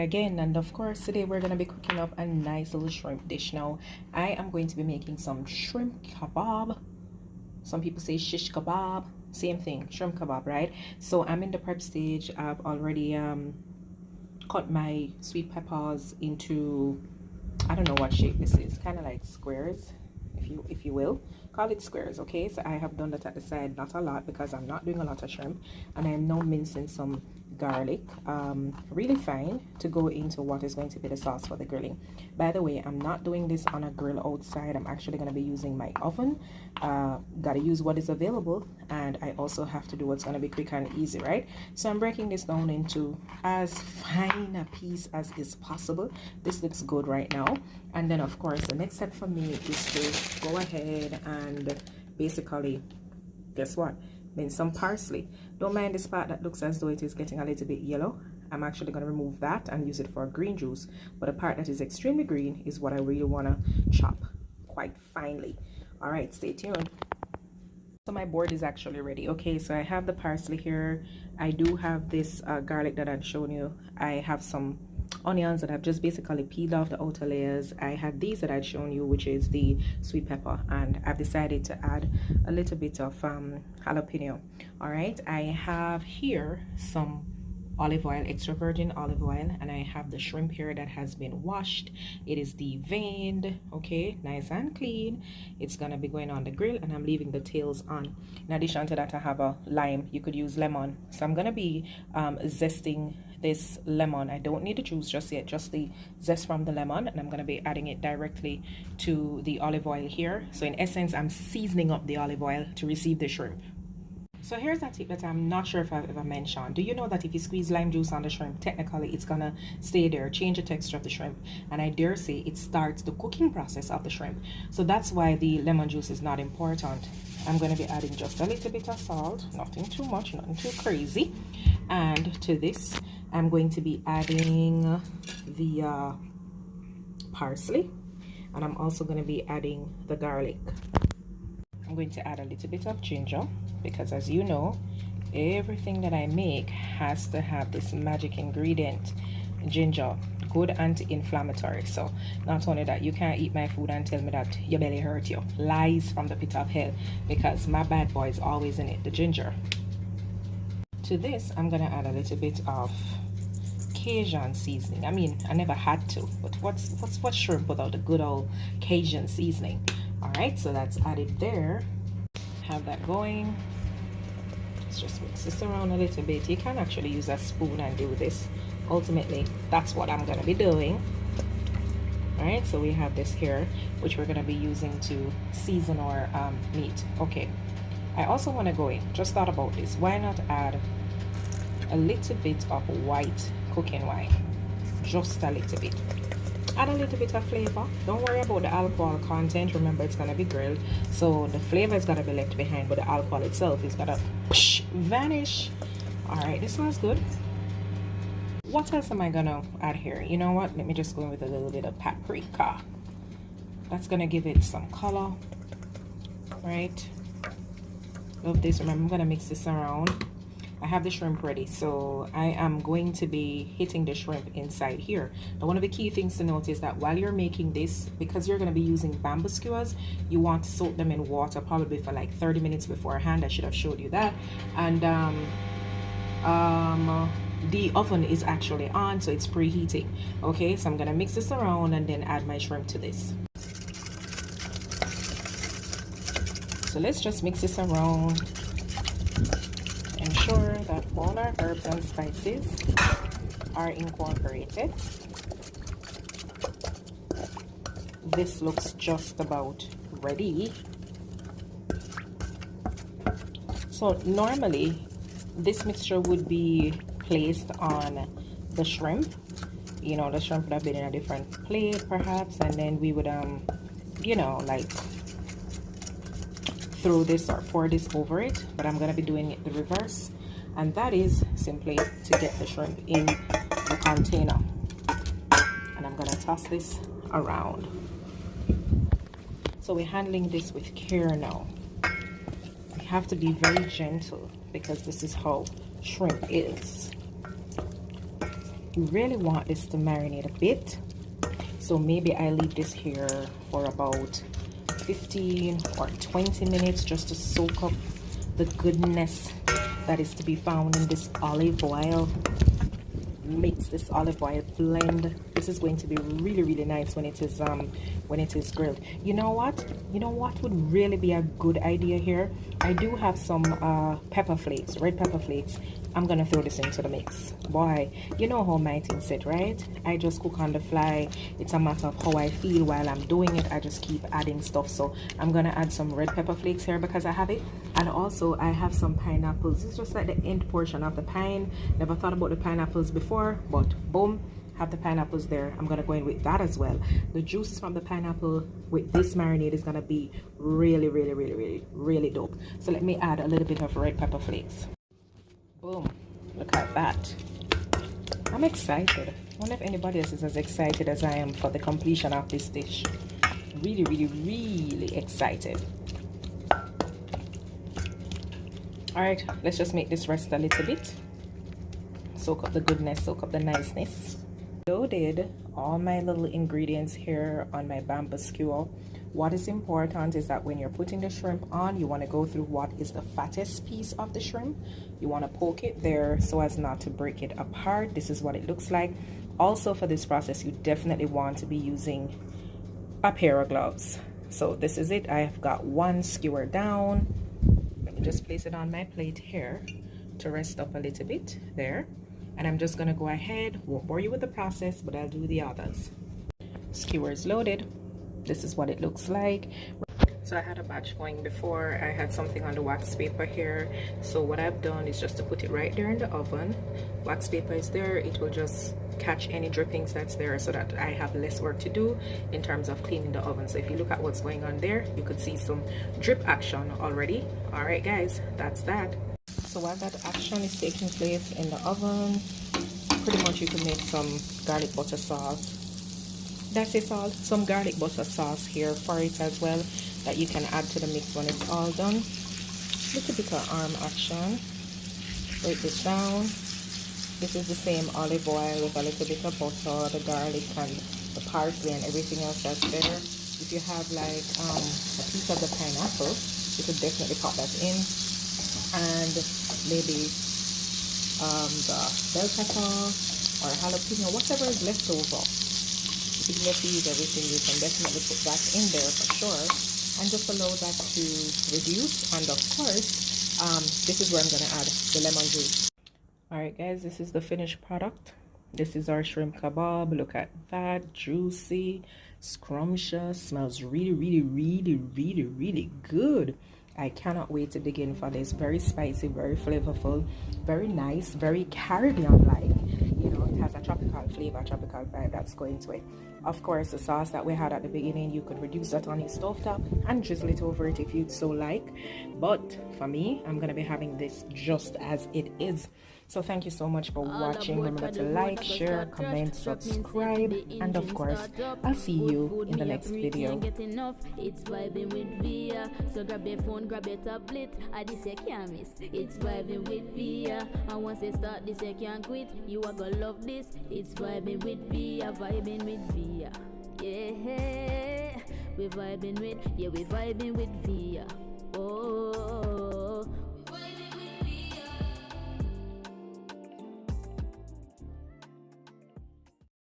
again, and of course today we're going to be cooking up a nice little shrimp dish. Now I am going to be making some shrimp kebab. Some people say shish kebab, same thing, shrimp kebab, right? So I'm in the prep stage. I've already cut my sweet peppers into, I don't know what shape this is, kind of like squares, if you will call it squares. Okay, so I have done that at the side, not a lot because I'm not doing a lot of shrimp, and I am now mincing some garlic really fine to go into what is going to be the sauce for the grilling. By the way, I'm not doing this on a grill outside. I'm actually going to be using my oven. Gotta use what is available, and I also have to do what's going to be quick and easy, right? So I'm breaking this down into as fine a piece as is possible. This looks good right now. And then of course the next step for me is to go ahead and basically, guess what, mince some parsley. Don't mind this part that looks as though it is getting a little bit yellow. I'm actually going to remove that and use it for green juice, but the part that is extremely green is what I really want to chop quite finely. All right, stay tuned. So my board is actually ready. Okay, so I have the parsley here. I do have this garlic that I've shown you. I have some onions that I've just basically peeled off the outer layers. I had these that I'd shown you, which is the sweet pepper, and I've decided to add a little bit of jalapeno. All right, I have here some olive oil, extra virgin olive oil, and I have the shrimp here that has been washed. It is deveined, okay, nice and clean. It's gonna be going on the grill, and I'm leaving the tails on. In addition to that, I have a lime. You could use lemon, so I'm gonna be zesting this lemon. I don't need the juice just yet, just the zest from the lemon, and I'm going to be adding it directly to the olive oil here. So in essence, I'm seasoning up the olive oil to receive the shrimp. So here's a tip that I'm not sure if I've ever mentioned. Do you know that if you squeeze lime juice on the shrimp, technically it's gonna stay there, change the texture of the shrimp, and I dare say it starts the cooking process of the shrimp. So that's why the lemon juice is not important. I'm going to be adding just a little bit of salt, nothing too much, nothing too crazy. And to this, I'm going to be adding the parsley, and I'm also going to be adding the garlic. I'm going to add a little bit of ginger because, as you know, everything that I make has to have this magic ingredient, ginger, good anti-inflammatory. So not only that, you can't eat my food and tell me that your belly hurt you. Lies from the pit of hell, because my bad boy is always in it, the ginger. To this, I'm gonna add a little bit of Cajun seasoning. I mean, I never had to, but what's shrimp without the good old Cajun seasoning? All right, so that's added there. Have that going. Let's just mix this around a little bit. You can actually use a spoon and do this. Ultimately, that's what I'm gonna be doing. All right, so we have this here, which we're gonna be using to season our meat. Okay, I also want to go in, just thought about this, why not add a little bit of white cooking wine, just a little bit. Add a little bit of flavor. Don't worry about the alcohol content. Remember, it's gonna be grilled, so the flavor is gonna be left behind, but the alcohol itself is gonna vanish. All right, this smells good. What else am I gonna add here? You know what? Let me just go in with a little bit of paprika. That's gonna give it some color, right? Love this. Remember, I'm gonna mix this around. I have the shrimp ready, so I am going to be hitting the shrimp inside here. Now, one of the key things to note is that while you're making this, because you're going to be using bamboo skewers, you want to soak them in water probably for like 30 minutes beforehand. I should have showed you that. And the oven is actually on, so it's preheating. Okay, so I'm going to mix this around and then add my shrimp to this. So let's just mix this around. Ensure that all our herbs and spices are incorporated. This looks just about ready. So normally this mixture would be placed on the shrimp. You know, the shrimp would have been in a different plate perhaps, and then we would you know, like throw this or pour this over it, but I'm going to be doing it the reverse, and that is simply to get the shrimp in the container. And I'm going to toss this around. So we're handling this with care now. We have to be very gentle because this is how shrimp is. You really want this to marinate a bit. So maybe I leave this here for about 15 or 20 minutes just to soak up the goodness that is to be found in this olive oil. Mix this olive oil blend. This is going to be really nice when it is grilled. You know what would really be a good idea here? I do have some pepper flakes, red pepper flakes. I'm gonna throw this into the mix. Boy, you know how my thing sit, right? I just cook on the fly. It's a matter of how I feel while I'm doing it. I just keep adding stuff. So I'm gonna add some red pepper flakes here because I have it. And also I have some pineapples. This is just like the end portion of the pine. Never thought about the pineapples before, but boom, have the pineapples there. I'm gonna go in with that as well. The juices from the pineapple with this marinade is gonna be really dope. So let me add a little bit of red pepper flakes. Boom, look at that. I'm excited. I wonder if anybody else is as excited as I am for the completion of this dish. Really excited. All right, let's just make this rest a little bit. Soak up the goodness, soak up the niceness. Loaded all my little ingredients here on my bamboo skewer. What is important is that when you're putting the shrimp on, you want to go through what is the fattest piece of the shrimp. You want to poke it there so as not to break it apart. This is what it looks like. Also, for this process, you definitely want to be using a pair of gloves. So this is it. I've got one skewer down. Let me just place it on my plate here to rest up a little bit there. And I'm just gonna go ahead, won't bore you with the process, but I'll do the others. Skewer is loaded. This is what it looks like. So I had a batch going before. I had something on the wax paper here. So what I've done is just to put it right there in the oven. Wax paper is there. It will just catch any drippings that's there so that I have less work to do in terms of cleaning the oven. So if you look at what's going on there, you could see some drip action already. All right, guys, that's that. So while that action is taking place in the oven, pretty much you can make some garlic butter sauce. That's it, all. Some garlic butter sauce here for it as well that you can add to the mix when it's all done. Little bit of arm action. Break this down. This is the same olive oil with a little bit of butter, the garlic and the parsley and everything else that's there. If you have like a piece of the pineapple, you could definitely pop that in. And maybe the bell pepper or jalapeno, whatever is left over. If you need to use everything, you can definitely put that in there for sure, and just allow that to reduce. And of course, this is where I'm going to add the lemon juice. All right, guys, this is the finished product. This is our shrimp kebab. Look at that, juicy, scrumptious, smells really good. I cannot wait to dig in for this. Very spicy, very flavorful, very nice, very Caribbean-like. You know, it has a tropical flavor, tropical vibe that's going to it. Of course, the sauce that we had at the beginning, you could reduce that on your stovetop and drizzle it over it if you'd so like. But for me, I'm going to be having this just as it is. So thank you so much for watching. Remember to like, share, comment, subscribe, and of course, I'll see you in the next video. It's vibing with Via. So grab your phone, grab your tablet. I this you can't miss. It's vibing with Via. And once they start this you can't quit. You are gonna love this. It's vibing with Via. Vibing with Via. Yeah, we vibing with, yeah, we vibing with Via.